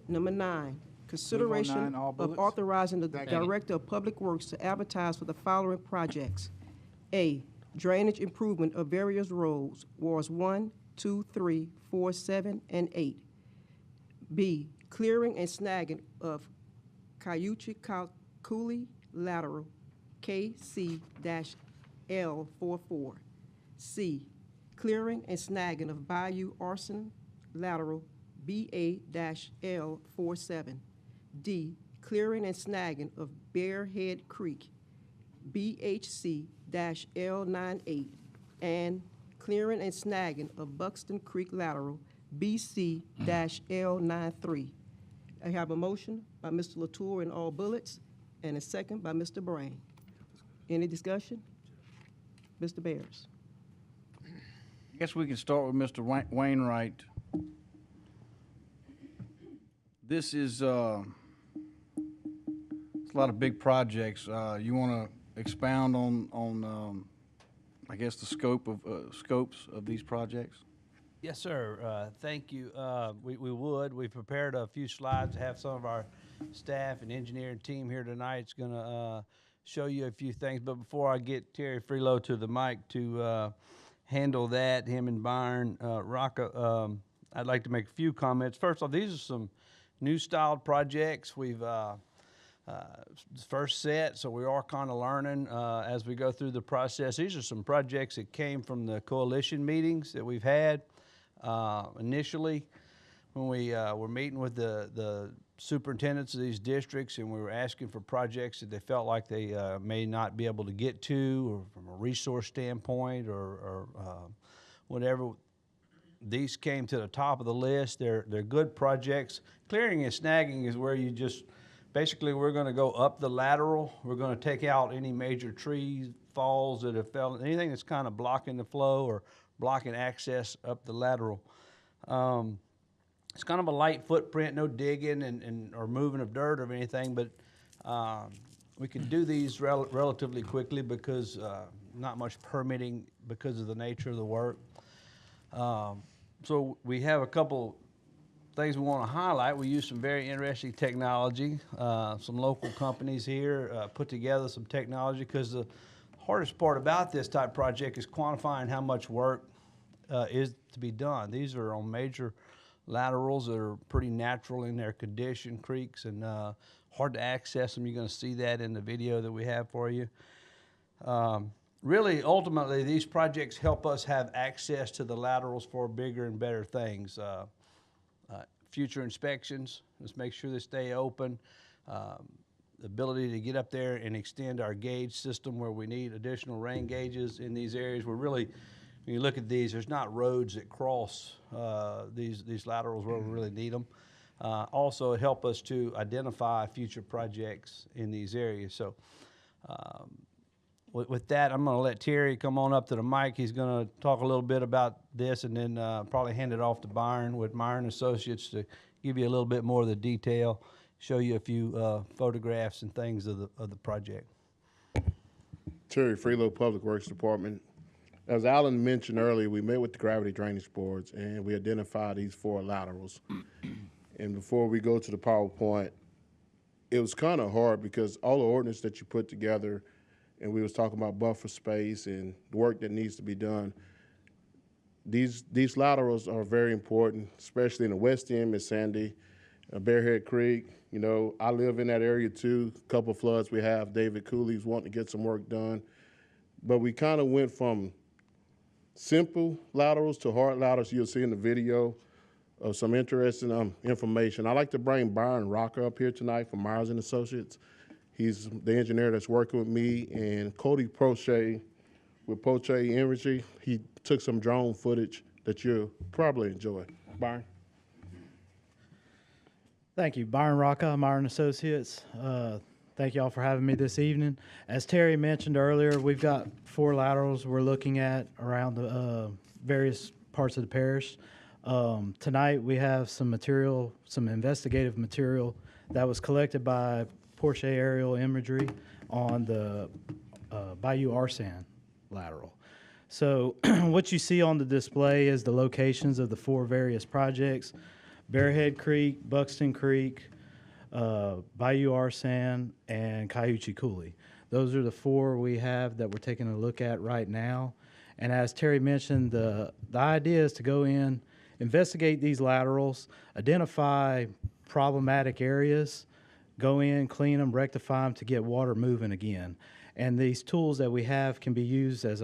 Number 9, consideration all of bullets. authorizing the Second. Director of Public Works to advertise for the following projects. A, drainage improvement of various roads, wards 1, 2, 3, 4, 7, and 8. B, clearing and snagging of Kayouchee Coulee lateral KC-L44. C, clearing and snagging of Bayou Arsene lateral BA-L47. D, clearing and snagging of Bearhead Creek BHC-L98. And clearing and snagging of Buxton Creek lateral BC-L93. I have a motion by Mr. Latour in all bullets and a second by Mr. Brain. Any discussion? Mr. Bears. I guess we can start with Mr. Wainwright. This is it's a lot of big projects. You want to expound on I guess the scopes of these projects? Yes, sir. Thank you. We would. We prepared a few slides to have some of our staff and engineering team here tonight. It's going to show you a few things. But before I get Terry Freelow to the mic to handle that, him and Byron Rocca, I'd like to make a few comments. First off, these are some new styled projects. We've first set, so we are kind of learning as we go through the process. These are some projects that came from the coalition meetings that we've had. Initially, when we were meeting with the superintendents of these districts, and we were asking for projects that they felt like they may not be able to get to, or from a resource standpoint, or whatever, these came to the top of the list. They're good projects. Clearing and snagging is where you just, basically we're going to go up the lateral. We're going to take out any major trees, falls that have fell, anything that's kind of blocking the flow or blocking access up the lateral. It's kind of a light footprint, no digging and or moving of dirt or anything, but we can do these relatively quickly because not much permitting because of the nature of the work. So we have a couple things we want to highlight. We use some very interesting technology. Some local companies here put together some technology, because the hardest part about this type project is quantifying how much work is to be done. These are on major laterals that are pretty natural in their condition, creeks, and hard to access them. You're going to see that in the video that we have for you. Really, ultimately, these projects help us have access to the laterals for bigger and better things. Future inspections, let's make sure they stay open. The ability to get up there and extend our gauge system where we need additional rain gauges in these areas. We're really, when you look at these, there's not roads that cross these laterals where we really need them. Also, it help us to identify future projects in these areas. So with that, I'm going to let Terry come on up to the mic. He's going to talk a little bit about this, and then probably hand it off to Byron with Byron Associates to give you a little bit more of the detail, show you a few photographs and things of the project. Terry Freelow, Public Works Department. As Alan mentioned earlier, we met with the gravity drainage boards, and we identified these 4 laterals. And before we go to the PowerPoint, it was kind of hard because all the ordinance that you put together, and we was talking about buffer space and the work that needs to be done. These laterals are very important, especially in the west end, Miss Sandy, Bearhead Creek. You know, I live in that area too. A couple of floods we have. David Cooley's wanting to get some work done. But we kind of went from simple laterals to hard laterals. You'll see in the video of some interesting information. I'd like to bring Byron Rocca up here tonight from Myers & Associates. He's the engineer that's working with me, and Cody Prochet with Poche Imagery. He took some drone footage that you'll probably enjoy. Byron. Thank you. Byron Rocca, Myron Associates. Thank you all for having me this evening. As Terry mentioned earlier, we've got 4 laterals we're looking at around the various parts of the parish. Tonight we have some material, some investigative material that was collected by Porsche Aerial Imagery on the Bayou Arsene lateral. So what you see on the display is the locations of the 4 various projects. Bearhead Creek, Buxton Creek, Bayou Arsene, and Kayouchee Coulee. Those are the 4 we have that we're taking a look at right now. And as Terry mentioned, the idea is to go in, investigate these laterals, identify problematic areas, go in, clean them, rectify them to get water moving again. And these tools that we have can be used as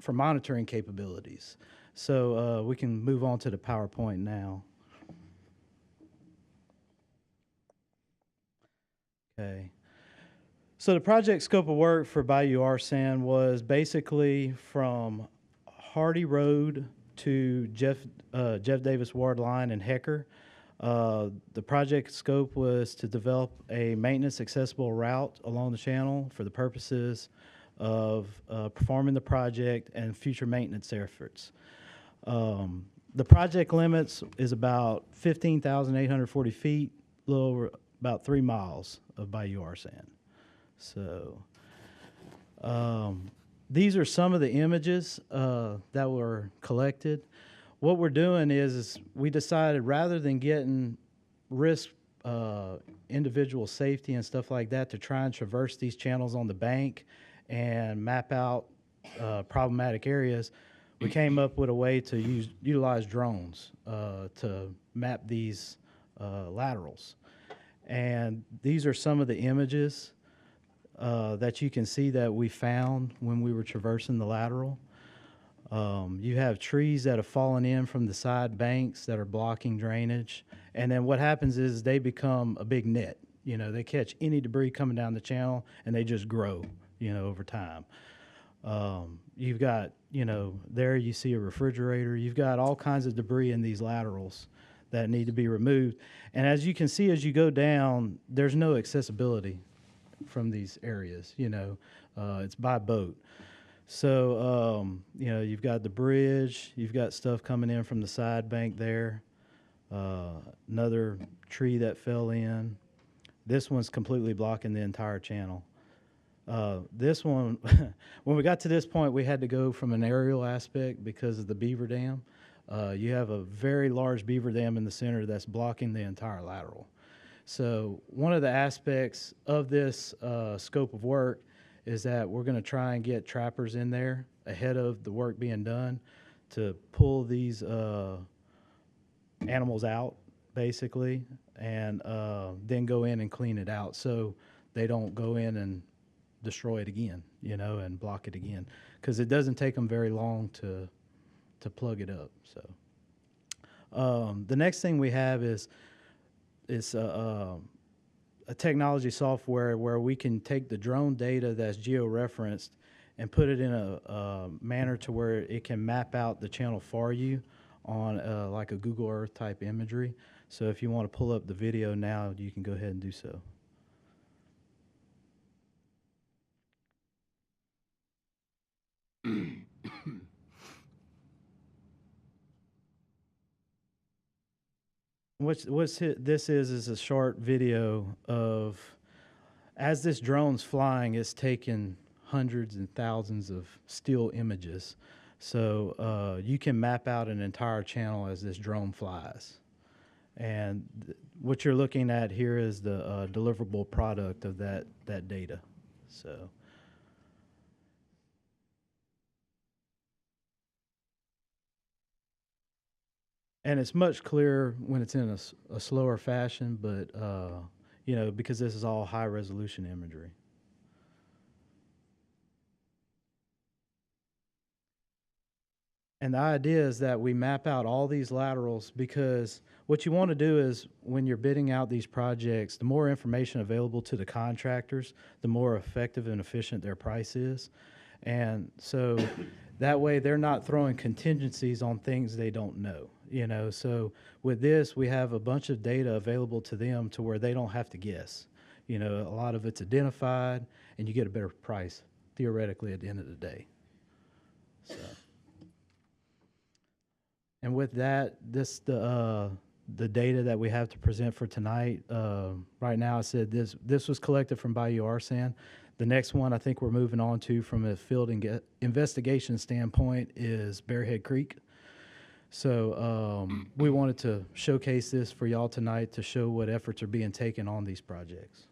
for monitoring capabilities. So we can move on to the PowerPoint now. Okay. So the project scope of work for Bayou Arsene was basically from Hardee Road to Jeff Davis Ward Line and Hecker. The project scope was to develop a maintenance accessible route along the channel for the purposes of performing the project and future maintenance efforts. The project limits is about 15,840 feet, a little over about 3 miles of Bayou Arsene. So these are some of the images that were collected. What we're doing is we decided rather than getting risk individual safety and stuff like that to try and traverse these channels on the bank and map out problematic areas, we came up with a way to utilize drones to map these laterals. And these are some of the images that you can see that we found when we were traversing the lateral. You have trees that have fallen in from the side banks that are blocking drainage. And then what happens is they become a big net. You know, they catch any debris coming down the channel and they just grow, you know, over time. You've got, you know, there you see a refrigerator. You've got all kinds of debris in these laterals that need to be removed. And as you can see, as you go down, there's no accessibility from these areas, you know, it's by boat. So, you know, you've got the bridge, you've got stuff coming in from the side bank there, another tree that fell in. This one's completely blocking the entire channel. This one, when we got to this point, we had to go from an aerial aspect because of the beaver dam. You have a very large beaver dam in the center that's blocking the entire lateral. So one of the aspects of this scope of work is that we're going to try and get trappers in there ahead of the work being done to pull these animals out, basically, and then go in and clean it out so they don't go in and destroy it again, you know, and block it again, because it doesn't take them very long to plug it up. So the next thing we have is a technology software where we can take the drone data that's geo-referenced and put it in a manner to where it can map out the channel for you on like a Google Earth type imagery. So if you want to pull up the video now, you can go ahead and do so. This is a short video of, as this drone's flying, it's taking hundreds and thousands of still images. So you can map out an entire channel as this drone flies. And what you're looking at here is the deliverable product of that data. So. And it's much clearer when it's in a slower fashion, but, you know, because this is all high-resolution imagery. And the idea is that we map out all these laterals, because what you want to do is when you're bidding out these projects, the more information available to the contractors, the more effective and efficient their price is. And so that way they're not throwing contingencies on things they don't know. You know, so with this, we have a bunch of data available to them to where they don't have to guess. You know, a lot of it's identified, and you get a better price, theoretically, at the end of the day. So, and with that, the data that we have to present for tonight, right now I said this was collected from Bayou Arsene. The next one I think we're moving on to from a field investigation standpoint is Bearhead Creek. So we wanted to showcase this for y'all tonight to show what efforts are being taken on these projects.